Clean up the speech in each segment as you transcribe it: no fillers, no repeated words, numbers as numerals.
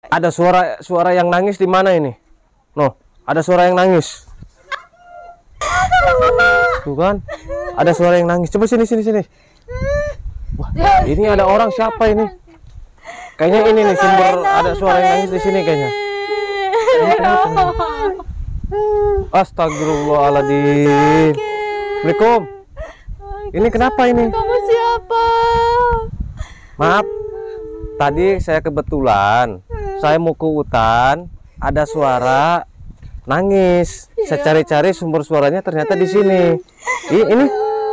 Ada suara yang nangis di mana ini? Noh, ada suara yang nangis. Tuh kan? Ada suara yang nangis. Coba sini. Wah, ini ada orang, siapa ini? Kayaknya ini nih sumber ada suara yang nangis di sini kayaknya. Astagfirullahaladzim. Assalamualaikum. Ini kenapa ini? Kamu siapa? Maaf, tadi saya kebetulan saya mau ke hutan, ada suara nangis. Saya cari-cari sumber suaranya ternyata di sini.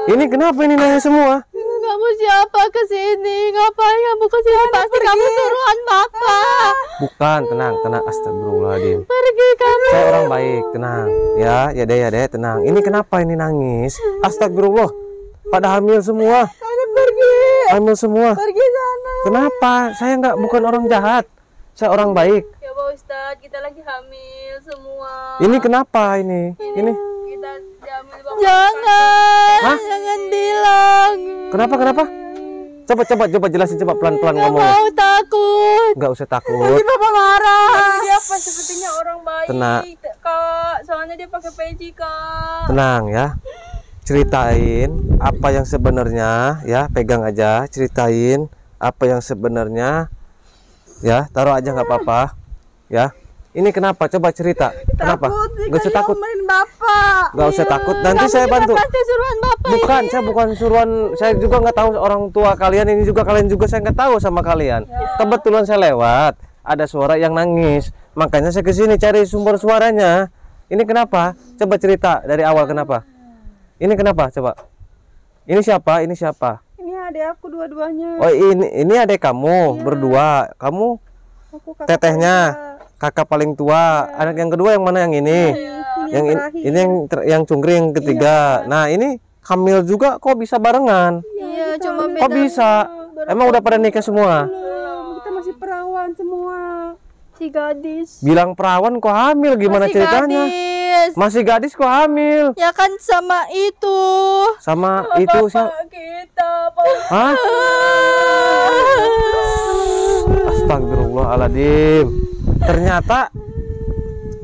Ini kenapa ini nangis semua? Kamu siapa kesini? Ngapain kamu kesini? Pasti kamu suruhan Bapak. Bukan, tenang. Astagfirullahaladzim. Pergi kamu. Saya orang baik, tenang. Ya deh, tenang. Ini kenapa ini nangis? Astagfirullah. Pada hamil semua. Pergi. Hamil semua. Pergi sana. Kenapa? Saya bukan orang jahat. Saya orang baik. Ya Pak Ustadz, kita lagi hamil semua. Ini kenapa ini? Ini. Kita hamil Bapak. Jangan. Hah? Jangan bilang. Kenapa? Coba jelasin, coba pelan-pelan ngomongnya. Mau takut. Nggak usah takut. Bapak marah. Dia apa sepertinya orang baik. Tenang. Kak, soalnya dia pakai peci, Kak. Tenang ya. Ceritain apa yang sebenarnya ya, pegang aja, ceritain apa yang sebenarnya ya, taruh aja nggak apa-apa ya. Ini kenapa? Coba cerita. Kenapa? Nggak usah takut. Bapak. Nggak usah takut. Nanti saya bantu. Pasti suruhan Bapak. Bukan, saya bukan suruhan. Saya juga nggak tahu orang tua kalian ini juga, kalian juga saya nggak tahu sama kalian. Kebetulan saya lewat, ada suara yang nangis, makanya saya kesini cari sumber suaranya. Ini kenapa? Coba cerita dari awal kenapa? Ini kenapa? Coba. Ini siapa? Ini siapa? Ini adik aku dua-duanya. Oh, ini adik kamu berdua. Kamu Aku kakak tetehnya, kakak paling tua. Anak yang kedua yang mana? Yang ini. Ini yang cungkring ketiga. Nah, ini hamil juga kok bisa barengan? Iya, cuma beda. Kok bisa? Emang udah pada nikah semua? Kita masih perawan semua. Si gadis. Bilang perawan kok hamil, gimana Masih ceritanya? gadis. Masih gadis kok hamil? Ya kan sama itu. Sama itu siapa? Kita. Hah? Astagfirullahaladzim. Ternyata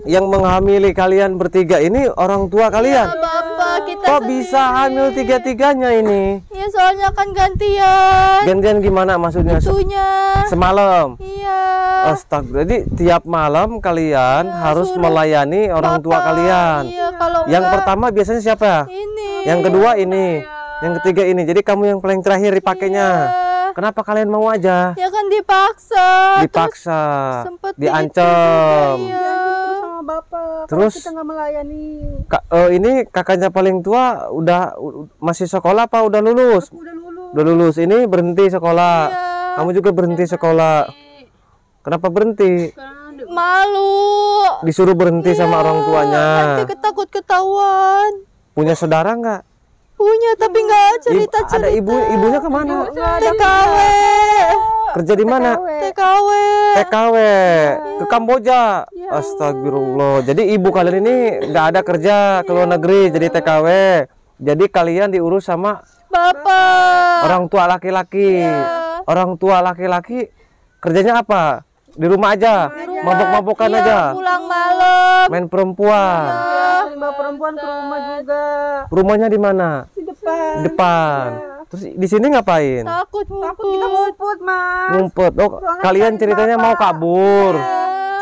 yang menghamili kalian bertiga ini orang tua kalian. Ya, Bapak, kita Kok sendiri. bisa hamil tiga-tiganya ini? Ya soalnya kan gantian. Gantian gimana maksudnya? Itunya. Semalam. Iya. Astagfirullah. Jadi tiap malam kalian harus suruh melayani orang tua Bapak. kalian. Iya, kalau Yang enggak, pertama biasanya siapa? ini. Yang kedua ini. Yang ketiga ini. Jadi kamu yang paling terakhir dipakainya. Iya. Kenapa kalian mau aja? Ya kan dipaksa. Dipaksa, Sempet diancam. Iya. Sama bapak. Terus Kita nggak melayani. ini kakaknya paling tua masih sekolah apa udah lulus? Udah lulus. Udah lulus. Ini berhenti sekolah. Iya. Kamu juga berhenti sekolah. Kenapa berhenti? Malu. Disuruh berhenti sama orang tuanya. Nanti ketakut ketahuan. Punya saudara nggak? Punya tapi nggak cerita-cerita. Ada ibunya kemana? TKW. Kerja di mana? TKW. TKW ke Kamboja. Astagfirullah. Jadi ibu kalian ini nggak ada kerja ke luar negeri, jadi TKW. Jadi kalian diurus sama Bapak. orang tua laki-laki. Orang tua laki-laki kerjanya apa? Di rumah aja, mabok-mabokan Iya, aja, pulang malam. main perempuan. Sering bawa perempuan ke rumah juga. Rumahnya di mana? Di depan. Di depan. Terus di sini ngapain? Takut Takut kita ngumpet, Mas. Ngumpet. Oh, kalian ceritanya mau kabur.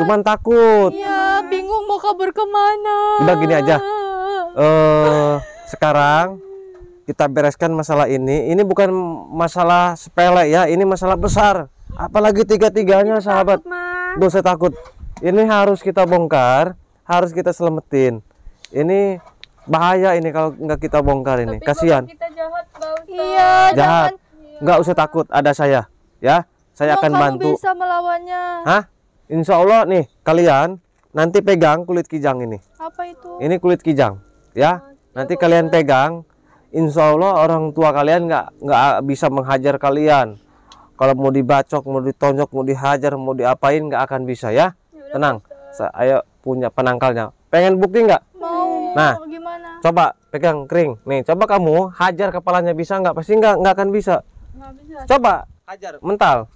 Cuman takut. Iya, bingung mau kabur kemana. Udah gini aja. Sekarang kita bereskan masalah ini. Ini bukan masalah sepele ya, ini masalah besar. Apalagi tiga-tiganya sahabat. Gak usah takut. Ini harus kita bongkar, harus kita selamatin. Ini bahaya ini kalau nggak kita bongkar ini. Kasihan. Kita jahat, Iya, Jahat. Nggak usah takut, ada saya. Ya, saya akan kamu bantu. bisa melawannya. Hah? Insya Allah nih kalian nanti pegang kulit kijang ini. Apa itu? Ini kulit kijang, ya. Nanti kalian pegang. Insya Allah orang tua kalian nggak bisa menghajar kalian. Kalau mau dibacok, mau ditonjok, mau dihajar, mau diapain nggak akan bisa ya. Tenang, saya punya penangkalnya. Pengen bukti nggak? Mau. Nah, Gimana? coba pegang kering. Nih, coba kamu hajar kepalanya, bisa nggak? Pasti nggak akan bisa. Nggak bisa. Coba hajar mental.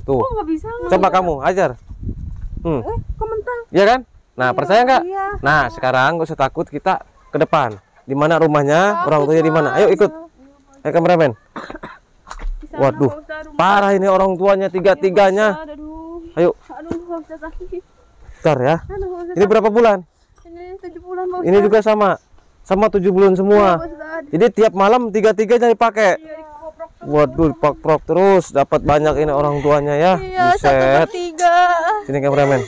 Tuh. Nggak bisa. Coba kamu hajar. Komentar. Iya kan? Nah, percaya nggak? Iya. Nah, sekarang gak usah takut, kita ke depan. Di mana rumahnya? Orang tuanya di mana? Ayo ikut. Ayo kameramen. Waduh, parah ini orang tuanya tiga-tiganya. Aduh. Ayo, Aduh, Pak Ustadz sakit. bentar ya. Aduh, Pak Ustadz. Ini berapa bulan? Ini 7 bulan, Pak Ini juga sama. Sama 7 bulan semua. Ustadz. Jadi tiap malam tiga-tiganya dipakai. Waduh, diprok-prok terus, dapat banyak ini orang tuanya ya. Iya, Buset. 1/3. Sini kameramen.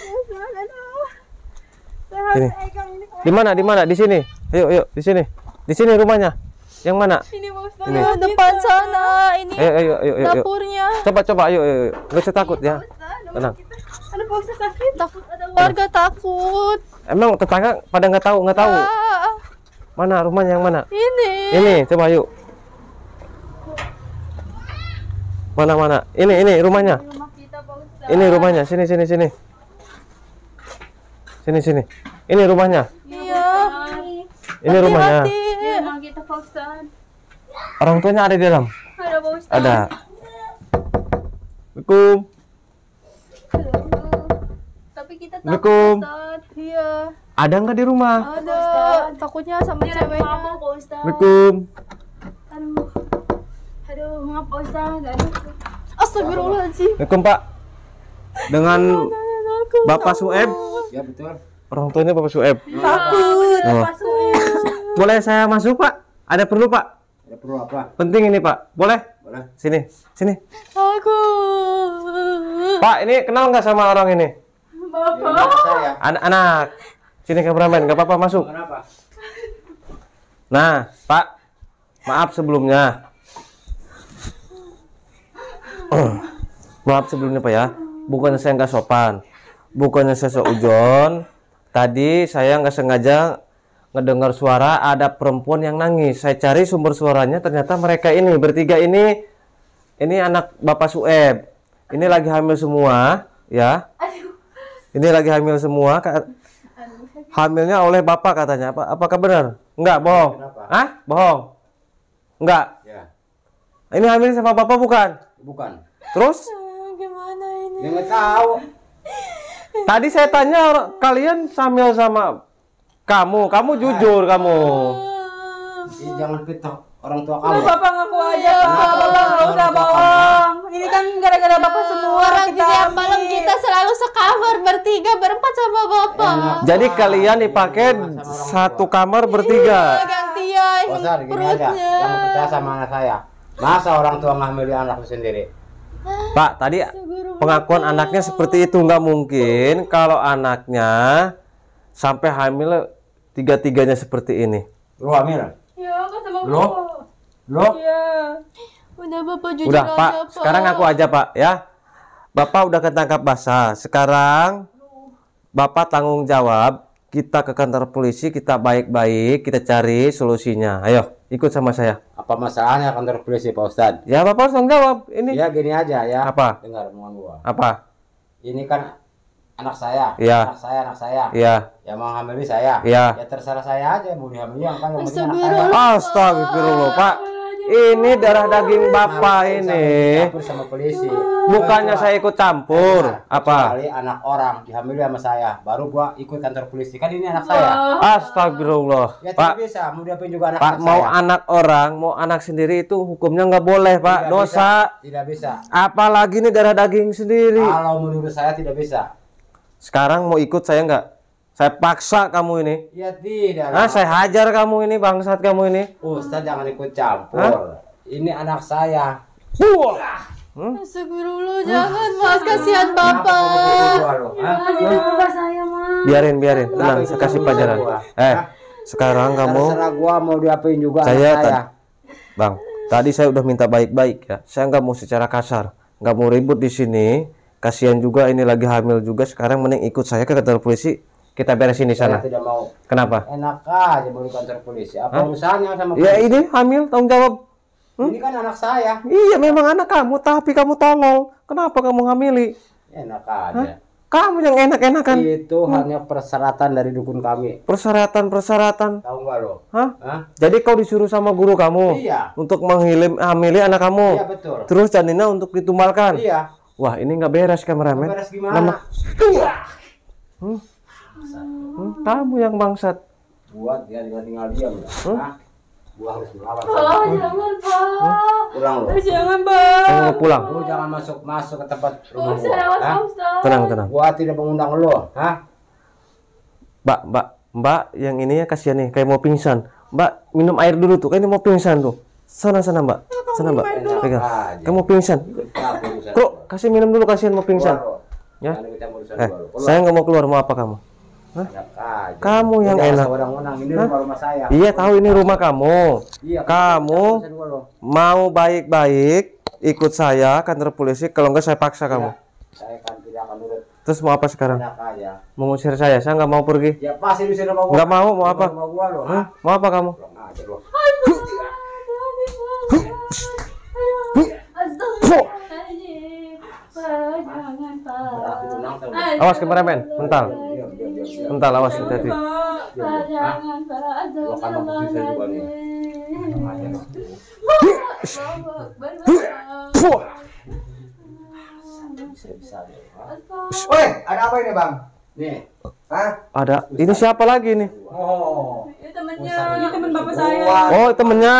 Sehat, Sini. pegang ini. Di mana? Di mana? Di sini. Ayo, di sini. Di sini rumahnya. Yang mana? Ini Pak Ustadz. Ini. Depan sana. Ini Ayo. dapurnya. Coba, ayo. Nggak usah takut ya. Tenang. Aduh, Pak Ustadz sakit. Takut ada warga takut. Emang tetangga pada nggak tahu? Ah, Mana rumahnya yang mana? ini. Ini, coba yuk. Mana? Ini rumahnya. Rumah kita, Pak Ustadz. Ini rumahnya. Sini. Sini. Ini rumahnya. Iya. Ini rumahnya. Hati-hati. Rumah kita Pak Ustadz. Orang tuanya ada di dalam. Ada Pak Ustadz. Ada. Assalamualaikum. Tapi kita takut Assalamualaikum. Pak Ustadz. Iya. Ada nggak di rumah? Ada. Takutnya sama Dia lagi ceweknya. mabuk Pak Ustadz. Assalamualaikum. Aduh, maaf Pak Ustadz. Aduh. Astagfirullahaladzim. Assalamualaikum Pak. Dengan Bapak Sueb. Ya betul. Orang tuanya Bapak Sueb. Takut. Oh. Boleh saya masuk Pak? Ada perlu Pak? Ada perlu apa? Penting ini Pak. Boleh? Boleh. Sini. Aku. Pak, ini kenal nggak sama orang ini? Bapak. Ya, saya. Anak-anak. Sini kameramen, nggak apa-apa masuk. Kenapa? Nah, Pak. Maaf sebelumnya. Maaf sebelumnya Pak ya. Bukannya saya nggak sopan. Bukannya saya seujon. Tadi saya nggak sengaja ngedengar suara ada perempuan yang nangis. Saya cari sumber suaranya, ternyata mereka ini bertiga ini anak Bapak Sueb. Ini lagi hamil semua, ya. Ini lagi hamil semua. Hamilnya oleh Bapak katanya. Apakah benar? Enggak, bohong. Kenapa? Hah? Bohong. Enggak. Ya. Ini hamil sama Bapak bukan? Bukan. Terus Gimana ini? Dia nggak tahu. tadi saya tanya kalian hamil sama kamu jujur kamu. Ih, jangan fitnah orang tua kamu. Bapak ngaku aja, Pak. Bapak nggak usah bohong. Ini kan gara-gara Bapak semua Orang kita tiap malam kita selalu sekamar bertiga berempat sama bapak. Jadi kalian dipakai satu kamar bertiga. Gantian Bosan gini aja. Yang percaya sama anak saya. Masa orang tua ngambil anaknya sendiri? Pak, tadi pengakuan anaknya seperti itu. Nggak mungkin kalau anaknya sampai hamil tiga-tiganya seperti ini. Lu hamil? Ya, kan sama Lu? Lu? Iya. Udah bapak jujur Udah aja, Pak, sekarang aku aja Pak ya. Bapak udah ketangkap basah. Sekarang Bapak tanggung jawab. Kita ke kantor polisi, kita baik-baik, kita cari solusinya. Ayo, ikut sama saya. Apa masalahnya kantor polisi Pak Ustadz? Ya Bapak harus tanggung jawab. Ini Ya gini aja ya. Apa? Dengar omongan gua. apa? Ini kan anak saya. Iya. Anak saya. Iya. Yang mau hamili saya. Iya. Ya terserah saya aja mau dihamili yang kan yang penting anak saya. Astagfirullah Pak. Ini darah daging Bapak ini. Campur sama polisi. Bukannya saya ikut campur. Apa? Kecuali anak orang dihamili sama saya, baru gua ikut kantor polisi. Kan ini anak saya. Astagfirullah. Ya Pak, tidak bisa, mau diapain juga anak, Pak anak mau saya. anak orang, mau anak sendiri itu hukumnya nggak boleh Pak, Tidak dosa. bisa, tidak bisa. Apalagi ini darah daging sendiri. Kalau menurut saya tidak bisa. Sekarang mau ikut saya nggak? Saya paksa kamu ini. Ya tidak. Nah, saya hajar kamu ini, bangsat kamu ini. Ustaz jangan ikut campur. Hah? Ini anak saya. Astagfirullah, jangan Mas, kasihan Kenapa bapak. kamu pukul gua, lo? Hah? Bapak saya mah. Biarin, Kenapa tenang, ikut saya kasih campur pelajaran. gua? Eh, Hah? sekarang kamu, Terserah gua mau diapain juga saya anak saya. Bang, tadi saya udah minta baik-baik ya. Saya nggak mau secara kasar, nggak mau ribut di sini. Kasihan juga ini lagi hamil juga. Sekarang mending ikut saya ke kantor polisi. Kita beresin di Saya sana. tidak mau. Kenapa? Enak aja mau di kantor polisi. Apa urusannya sama Ya polisi? ini hamil, tanggung jawab. Ini kan anak saya. Iya memang anak kamu, tapi kamu tolol. Kenapa kamu ngamili? Enak aja. Kamu yang enak-enakan. Itu hanya persyaratan dari dukun kami. Persyaratan. Tahu nggak lo? Hah? Hah? Jadi kau disuruh sama guru kamu Iya. untuk menghamili anak kamu. Iya betul. Terus janinnya untuk ditumbalkan. Iya. Wah ini nggak beres kameramen. Beres gimana? Kamu yang bangsat. Buat dia tinggal diam. Hah? Gua harus melawan. Pak, jangan Pak. Pulang lo. Jangan, Bang. Saya mau pulang. Lu jangan masuk ke tempat rumah Ustaz, gua. awas Hah? Ustaz. Tenang. Gua tidak mengundang lo. Hah? Mbak, yang ini ya kasihan nih, kayak mau pingsan. Mbak, minum air dulu tuh, kayak ini mau pingsan tuh. Sana Mbak. Sana Mbak. Pegang. Kamu pingsan. Kok kasih minum dulu, kasihan mau pingsan. Ya. Saya nggak mau keluar, mau apa kamu? Hah? Kamu yang enak. Ini rumah saya. Iya, tahu ini rumah kamu. Iya, Kamu mau baik-baik ikut saya kantor polisi, kalau enggak saya paksa kamu. Saya kan tidak akan nurut. Terus mau apa sekarang? Enak aja. Mengusir saya nggak mau pergi. Ya pasti di sini mau. Nggak mau apa? Mau gua lo. Hah? Mau apa kamu? Kurang ajar lo. Astagfirullahaladzim. Pak, jangan Pak. Awas kameramen, mental. Mental, awas hati-hati. Pak, jangan Pak. Gua kan mau bisa juga nih. Bisa. Woi, ada apa ini, Bang? Nih. Hah? Ada. Ini siapa lagi nih? Oh, Ini temannya. Ini teman bapak saya. Oh, temennya.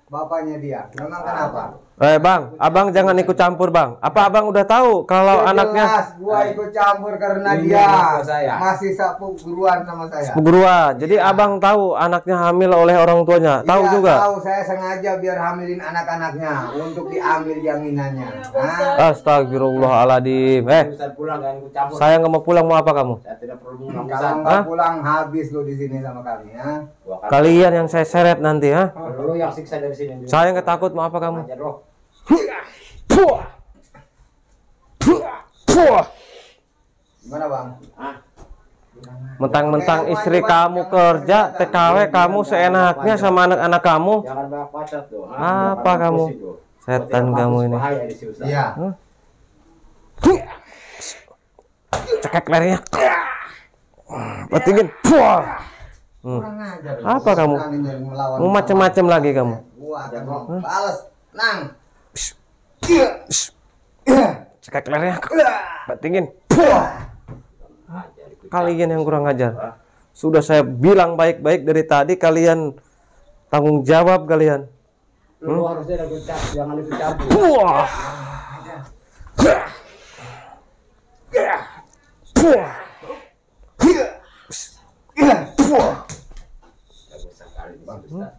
bapaknya dia. Memang kenapa? Bang, abang jangan ikut campur, Bang. Apa abang udah tahu kalau Ya anaknya jelas, gua ikut campur karena Ini dia bapak saya. masih sapu guruan sama saya. guruan? Jadi abang tahu anaknya hamil oleh orang tuanya. Tahu Iya, juga? Tahu, saya sengaja biar hamilin anak-anaknya untuk diambil jaminannya. Hah? Astagfirullahaladzim. Ustaz pulang kan ikut campur. Saya nggak mau pulang, mau apa kamu? Saya tidak perlu pulang. Kalau nggak pulang habis lo di sini sama kami, ha? Kalian yang saya seret nanti, ya? Lu yang siksa dari sini. Saya nggak takut, mau apa kamu? Ajar lo. Gimana, Bang? Mentang-mentang istri kamu kerja, TKW kamu seenaknya sama anak-anak kamu. Jangan banyak pacat tuh. Apa kamu? Setan kamu ini. Iya. Cekek lehernya. Petingin. Kurang ajar. Apa kamu? Berani melawan Mau macem-macem lagi kamu? Gua akan balas. Nang. Cekek lehernya. Petingin. Kalian yang kurang ajar. Sudah saya bilang baik-baik dari tadi, kalian tanggung jawab kalian. Lu harusnya jangan ikut campur. Puah.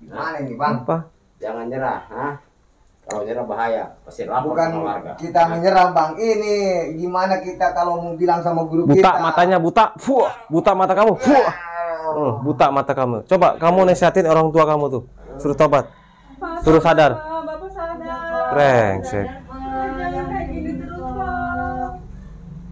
Mana ini, Bang? Apa? Jangan nyerah, ha? Kalau nyerah bahaya, pasti lapor Bukan sama warga. kita menyerah, Bang. Ini gimana kita kalau mau bilang sama guru Buta kita? matanya, buta. Fuh. Buta mata kamu. Fuh. Buta mata kamu. Coba kamu nasihatin orang tua kamu tuh. Suruh tobat. Suruh sadar. Bapak sadar. Brengsek. Jangan kayak gini terus, Pak.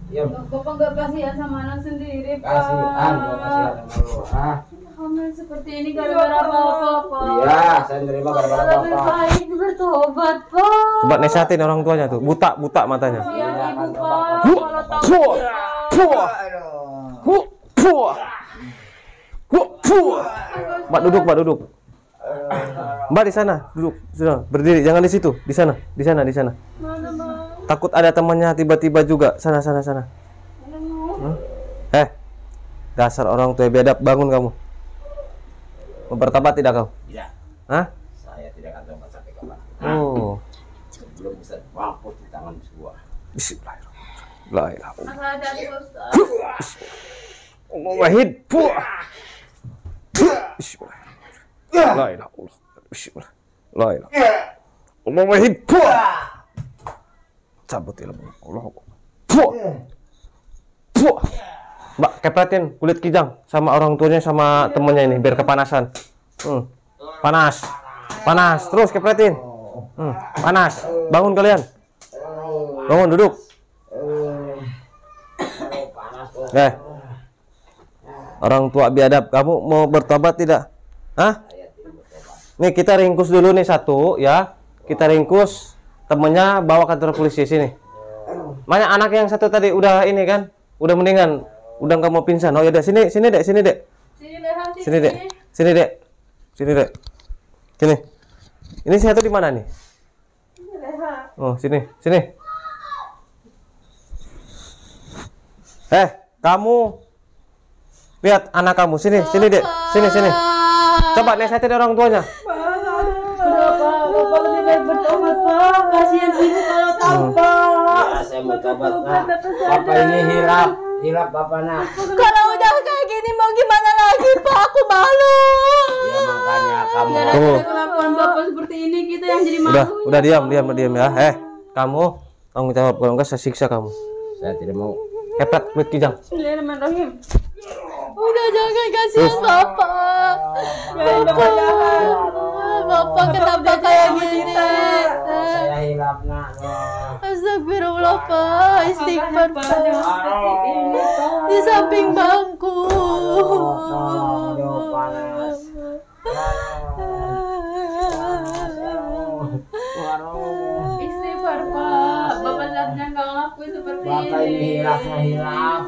Ya, Bapak nggak kasihan sama anak sendiri, Pak. kasihan, gua kasihan sama lu, ha? Hamil seperti ini gara-gara Bapak, Pak. Iya, saya nerima gara-gara Lebih bapak. baik bertobat, Pak. Coba nasihatin orang tuanya tuh. Buta matanya. Ya, Ibu, Pak. Kalau tahu. Mbak duduk. Mbak di sana, duduk. Sudah, berdiri, jangan di situ. Di sana. Mana, Bang? Takut ada temannya tiba-tiba juga. Sana. Dasar orang tua biadab, bangun kamu. Mau bertobat tidak kau? Tidak. Hah? Saya tidak akan tobat sampai kapan. Oh. Sebelum bisa mampus di tangan sebuah. Bismillahirrahmanirrahim. La ilaha illallah. Asal hati-hati, Ustaz. Allah wahid. Bismillahirrahmanirrahim. La ilaha illallah. Bismillah. La ilaha. Allah wahid. Cabut ilmu. Allah. Mbak, kepretin kulit kijang sama orang tuanya sama temennya ini biar kepanasan. Panas. Terus kepretin. Panas. Bangun kalian. Bangun, duduk. Orang tua biadab, kamu mau bertobat tidak? Hah? Nih kita ringkus dulu nih satu ya. Kita ringkus, temennya bawa kantor polisi sini. Mana anak yang satu tadi udah ini kan? Udah mendingan, udah nggak mau pingsan. Oh ya udah sini dek. Sini, Leha, Sini dek. Sini. Ini satu di mana nih? Oh, sini. Kamu lihat anak kamu sini, Dek. Sini. Coba nasihatin orang tuanya. Udah Pak, Bapak lebih baik bertobat Pak. Kasihan ibu kalau tahu Pak. Ya, saya mau tobat nak. Bapak ini hilap Bapak nak. Kalau udah kayak gini mau gimana lagi Pak? Aku malu. Ya makanya kamu. Tuh. Kelakuan Bapak seperti ini kita yang jadi malu. Udah diam ya. Kamu tanggung jawab, kalau enggak saya siksa kamu. Saya tidak mau. Kepret kulit kijang. Bismillahirrahmanirrahim. Udah jangan kasihan Bapak. Bapak kenapa kayak gini? Saya hilap nak. Astagfirullah Pak, istighfar Pak. Di samping bangku. Panas. Istighfar Pak. Bapak seharusnya nggak ngelakuin seperti Bapak ini ini. hilap.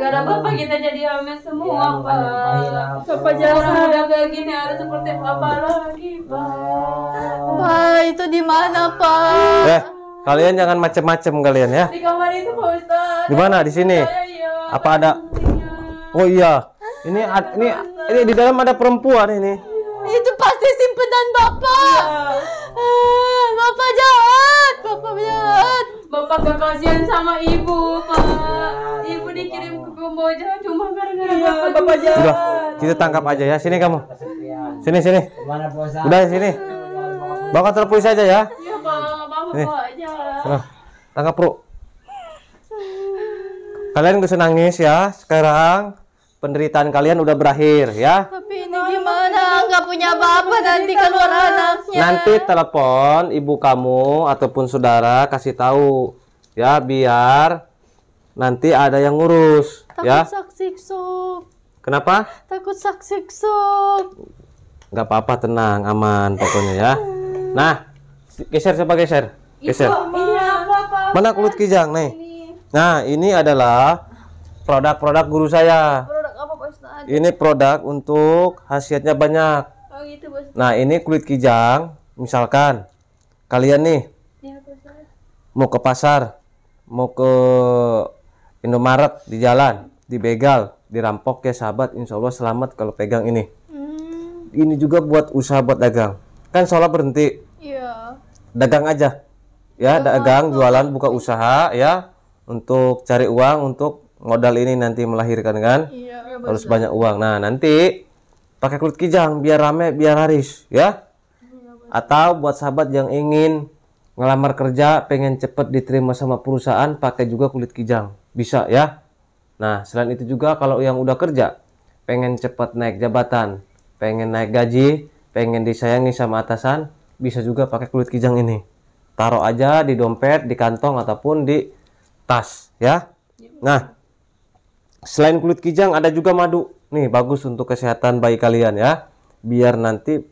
Gara-gara Bapak kita jadi hamil semua Pak. Bapak Orang jangan. udah kayak gini harus seperti Bapak lagi Pak. Pak, itu di mana Pak? Kalian jangan macem-macem kalian ya. Di kamar itu Pak Ustaz. Di mana? Di sini. Iya. Apa ada? Oh iya. Ini di dalam ada perempuan ini. Itu pasti simpenan Bapak. Bapak jahat. Bapak gak kasihan sama ibu Pak. Ibu dikirim ke Kamboja cuma gara-gara Bapak jangan. Udah, kita tangkap aja ya. Sini kamu. Sini. Mana puasa? Udah sini. Bawa kantor polisi aja ya. Iya Pak, Bapak Nih. aja. Nah, tangkap bro. Kalian gak usah nangis ya. Sekarang penderitaan kalian udah berakhir ya. Tapi ini gimana? Nggak punya bapak nanti keluar anaknya. Nanti telepon ibu kamu ataupun saudara, kasih tahu ya, biar nanti ada yang ngurus ya. Takut saksiksuk. Kenapa? Takut saksiksuk. Nggak apa-apa, tenang, aman pokoknya ya. Nah, geser, coba geser. Geser. Ini apa Pak? Mana kulit kijang nih? Nah, ini adalah produk-produk guru saya. Produk apa Pak Ustaz? Ini produk untuk khasiatnya banyak. Oh gitu Pak Ustaz. Nah, ini kulit kijang. Misalkan kalian nih Iya Pak Ustaz. mau ke pasar, mau ke Indomaret, di jalan, dibegal, dirampok ya sahabat, insya Allah selamat kalau pegang ini. Ini juga buat usaha, buat dagang. Kan sholat berhenti, Iya. dagang aja. Ya, dagang, jualan, buka usaha ya, untuk cari uang, untuk modal ini nanti melahirkan kan. Iya. Harus banyak uang. Nah, nanti pakai kulit kijang biar rame, biar laris ya. Atau buat sahabat yang ingin ngelamar kerja, pengen cepet diterima sama perusahaan, pakai juga kulit kijang. Bisa ya. Nah, selain itu juga kalau yang udah kerja, pengen cepet naik jabatan, pengen naik gaji, pengen disayangi sama atasan, bisa juga pakai kulit kijang ini. Taruh aja di dompet, di kantong, ataupun di tas ya. Nah, selain kulit kijang ada juga madu. Nih, bagus untuk kesehatan bayi kalian ya. Biar nanti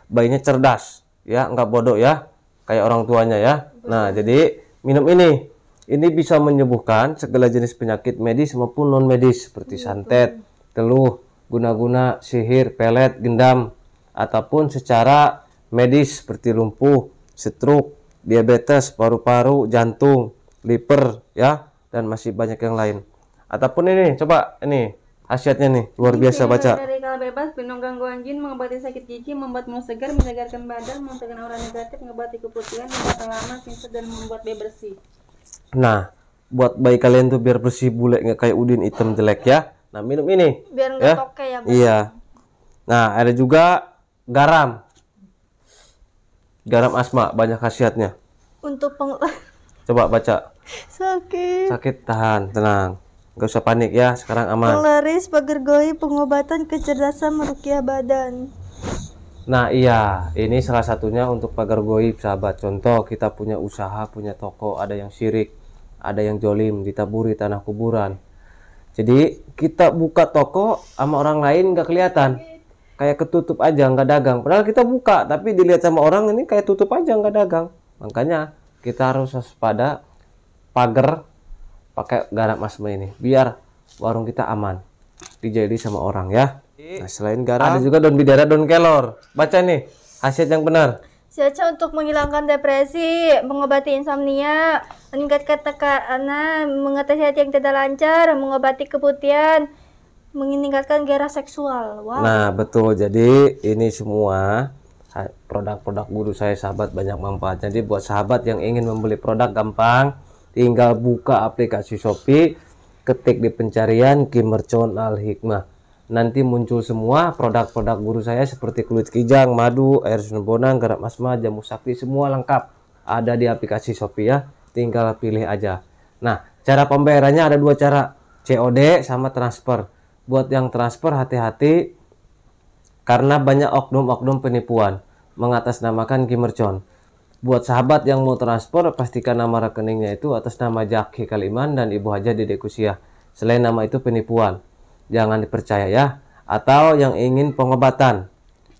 bayinya cerdas ya, nggak bodoh ya, kayak orang tuanya ya. Nah, jadi minum ini. Ini bisa menyembuhkan segala jenis penyakit medis maupun non medis seperti santet, teluh, guna-guna, sihir, pelet, gendam, ataupun secara medis seperti lumpuh, stroke, diabetes, paru-paru, jantung, liver ya, dan masih banyak yang lain. Ataupun ini, coba ini khasiatnya nih, luar biasa, baca. Dari kala bebas, pelindung gangguan jin, mengobati sakit gigi, membuat mulut segar, menyegarkan badan, menghilangkan aura negatif, mengobati keputihan, membuat lama, singset, dan membuat bayi bersih. Nah, buat bayi kalian tuh biar bersih, bule, nggak kayak udin hitam jelek ya. Nah, minum ini. Biar nggak toke ya, Bu. Iya. Nah, ada juga garam. Garam asma, banyak khasiatnya. Untuk Coba baca. sakit. Sakit, tahan, tenang. Gak usah panik ya, sekarang aman. Penglaris, pagar goib, pengobatan kecerdasan, meruqyah badan. Nah iya, ini salah satunya untuk pagar goib sahabat. Contoh, kita punya usaha, punya toko, ada yang syirik, ada yang jolim, ditaburi tanah kuburan. Jadi kita buka toko sama orang lain nggak kelihatan, kayak ketutup aja, nggak dagang. Padahal kita buka, tapi dilihat sama orang ini kayak tutup aja, nggak dagang. Makanya kita harus waspada pagar pakai garam asma ini, biar warung kita aman dijadi sama orang ya. Nah, selain garam ada juga daun bidara, daun kelor. Baca nih khasiat yang benar. Siaca untuk menghilangkan depresi, mengobati insomnia, meningkatkan tekanan, mengatasi hati yang tidak lancar, mengobati keputihan, meningkatkan gairah seksual. Wow. Nah, betul. Jadi ini semua produk-produk guru saya sahabat banyak manfaat. Jadi buat sahabat yang ingin membeli produk gampang, tinggal buka aplikasi Shopee, ketik di pencarian Ki Mercon Al Hikmah. Nanti muncul semua produk-produk guru saya seperti kulit kijang, madu, air sun bonang, garam asma, jamu sakti, semua lengkap ada di aplikasi Shopee ya. Tinggal pilih aja. Nah, cara pembayarannya ada dua cara, COD sama transfer. Buat yang transfer hati-hati karena banyak oknum-oknum penipuan mengatasnamakan Ki Mercon. Buat sahabat yang mau transfer, pastikan nama rekeningnya itu atas nama Jaki Kaliman dan Ibu Haja Dede Kusiah. Selain nama itu penipuan, jangan dipercaya ya. Atau yang ingin pengobatan,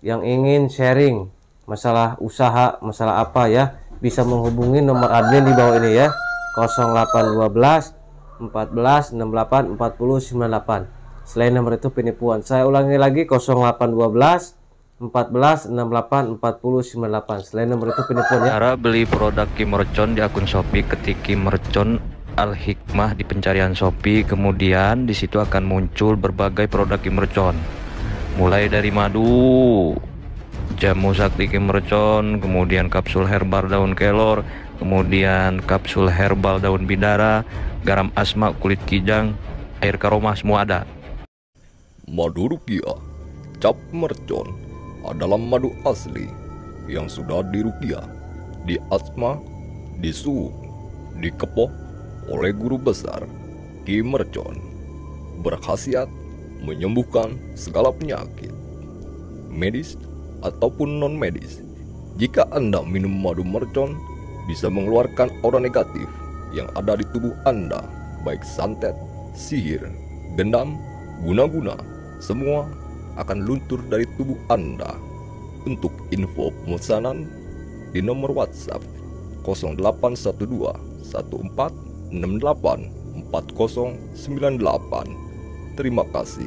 yang ingin sharing masalah usaha, masalah apa ya, bisa menghubungi nomor admin di bawah ini ya, 0812 14 68 40 98. Selain nomor itu penipuan. Saya ulangi lagi, 0812 14 68 40 98. Selain nomor itu penipuan ya. Cara beli produk Ki Mercon di akun Shopee, ketik Ki Mercon Al Hikmah di pencarian Shopee, kemudian di situ akan muncul berbagai produk Ki Mercon. Mulai dari madu, jamu sakti Ki Mercon, kemudian kapsul herbal daun kelor, kemudian kapsul herbal daun bidara, garam asma, kulit kijang, air karoma, semua ada. Madu rupiah cap mercon adalah madu asli yang sudah dirukiah, diasma, disuuk, dikepoh oleh guru besar Ki Mercon. Berkhasiat menyembuhkan segala penyakit medis ataupun non medis. Jika Anda minum madu mercon, bisa mengeluarkan aura negatif yang ada di tubuh Anda, baik santet, sihir, gendam, guna-guna, semua akan luntur dari tubuh Anda. Untuk info pemesanan di nomor WhatsApp 0812 1468 4098. Terima kasih.